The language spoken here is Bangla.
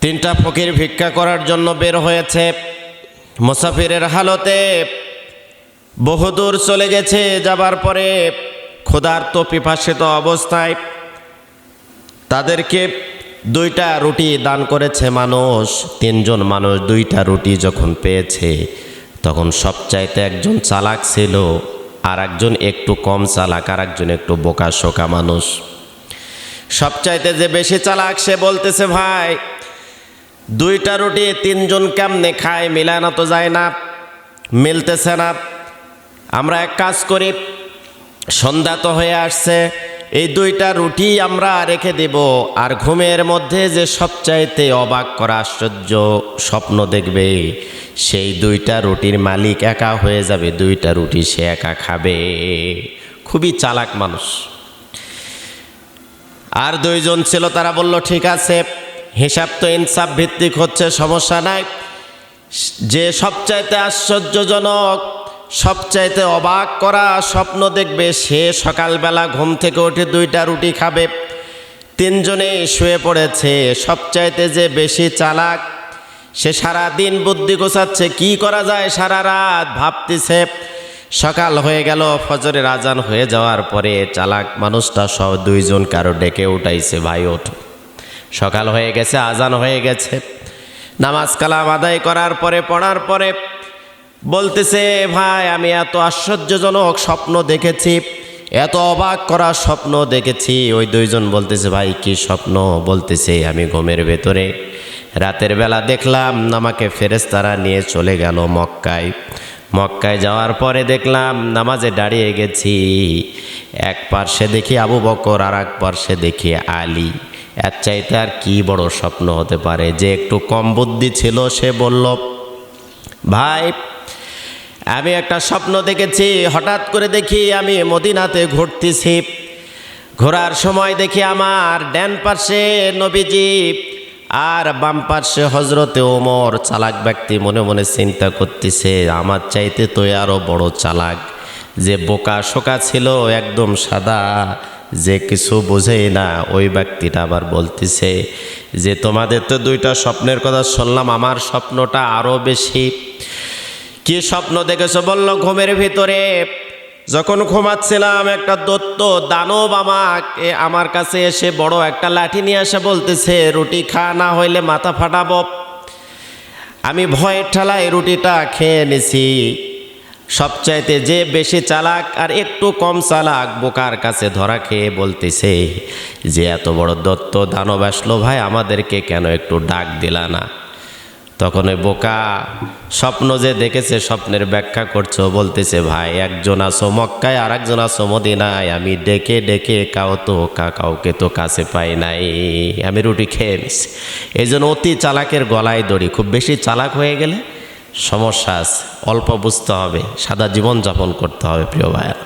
তিনটা ফকির ভিক্ষা করার জন্য বের হয়েছে। মুসাফিরের হালতে বহুদূর চলে গেছে। যাবার পরে ক্ষুধার্ত পিপাসিত অবস্থায় তাদেরকে 2টা রুটি দান করেছে মানুষ। 3জন মানুষ 2টা রুটি যখন পেয়েছে, তখন সবচাইতে একজন চালাক ছিল, আর একজন একটু কম চালাক, আর একজন একটু বোকাশোকা মানুষ। সবচাইতে যে বেশি চালাক সে বলতেছে, ভাই 2টা রুটি 3জন কেমনে খায়, মিলানো তো যায় না, মিলতেছে না। আমরা এক কাজ করি, সন্ধ্যা তো হয়ে আসছে, এই 2টা রুটি আমরা রেখে দেব, আর ঘুমের মধ্যে যে সবচাইতে অবাক করা আশ্চর্য স্বপ্ন দেখবে, সেই 2টা রুটির মালিক একা হয়ে যাবে। 2টা রুটি সে একা খাবে। খুবই চালাক মানুষ। আর 2জন ছিল, তারা বলল ঠিক আছে, হিসাব তো ইনসাফ ভিত্তিক হচ্ছে, সমস্যা নাই। যে সবচাইতে আশ্চর্যজনক, সবচাইতে অবাক করা স্বপ্ন দেখবে, সে সকালবেলা ঘুম থেকে উঠে 2টা রুটি খাবে। 3জনেই শুয়ে পড়েছে। সবচাইতে যে বেশি চালাক, সে সারা দিন বুদ্ধি গোছাচ্ছে, কি করা যায়, সারা রাত ভাবতেছে। সকাল হয়ে গেল, ফজরের আজান হয়ে যাওয়ার পরে চালাক মানুষটা সব 2জন কারো ডেকে উঠাইছে, ভাই ওঠো, সকাল হয়ে গেছে, আজান হয়ে গেছে। নামাজ কালাম আদায় করার পরে, পড়ার পরে বলতেছে, ভাই আমি এত আশ্চর্যজনক স্বপ্ন দেখেছি, এত অবাক করা স্বপ্ন দেখেছি। ওই 2জন বলতেছে, ভাই কি স্বপ্ন? বলতেছে, আমি ঘুমের ভেতরে রাতের বেলা দেখলাম আমাকে ফেরেশতারা নিয়ে চলে গেল মক্কায়। মক্কায় যাওয়ার পরে দেখলাম নামাজে দাঁড়িয়ে গেছি, এক পার্শ্বে দেখি আবু বকর, আর এক পার্শ্বে দেখি আলী। এর চাইতে আর কি বড় স্বপ্ন হতে পারে? যে একটু কম বুদ্ধি ছিল সে বলল, ভাই আমি একটা স্বপ্ন দেখেছি। হঠাৎ করে দেখি আমি মদিনাতে ঘুরতেছি, ঘোরার সময় দেখি আমার ডান পাশে নবীজি আর বাম পাশে হজরতে ওমর। চালাক ব্যক্তি মনে মনে চিন্তা করতেছে, আমার চাইতে তো আরও বড় চালাক। যে বোকা শোকা ছিল, একদম সাদা, যে কিছু বোঝেই না, ওই ব্যক্তিটা আবার বলতেছে যে তোমাদের তো 2টা স্বপ্নের কথা শুনলাম, আমার স্বপ্নটা আরও বেশি। কি স্বপ্ন দেখেছো? বলল, ঘুমের ভিতরে যখন ঘুমাচ্ছিলাম একটা দৈত্য দানব আমার কাছে এসে বড় একটা লাঠি নিয়ে এসে বলতেছে, রুটি খা, না হইলে মাথা ফাটাবো। আমি ভয়ের ঠেলায় রুটিটা খেয়ে নিছি। সবচাইতে যে বেশি চালাক আর একটু কম চালাক বোকার কাছে ধরা খেয়ে বলতেছে যে এত বড় দৈত্য দানব আসলো, ভাই আমাদেরকে কেন একটু ডাক দিলা না? তখন ওই বোকা স্বপ্ন যে দেখেছে স্বপ্নের ব্যাখ্যা করছো, বলতেছে, ভাই একজন আছো মক্কায়, আর একজন আছো মদিনায়, আমি ডেকে ডেকে কাউকে তো কাছে পাই নাই, আমি রুটি খেয়ে নিছি। এই জন্য অতি চালাকের গলায় দড়ি। খুব বেশি চালাক হয়ে গেলে সমস্যা আছে, অল্প বুঝতে হবে, সাদা জীবন যাপন করতে হবে প্রিয় ভাইয়া।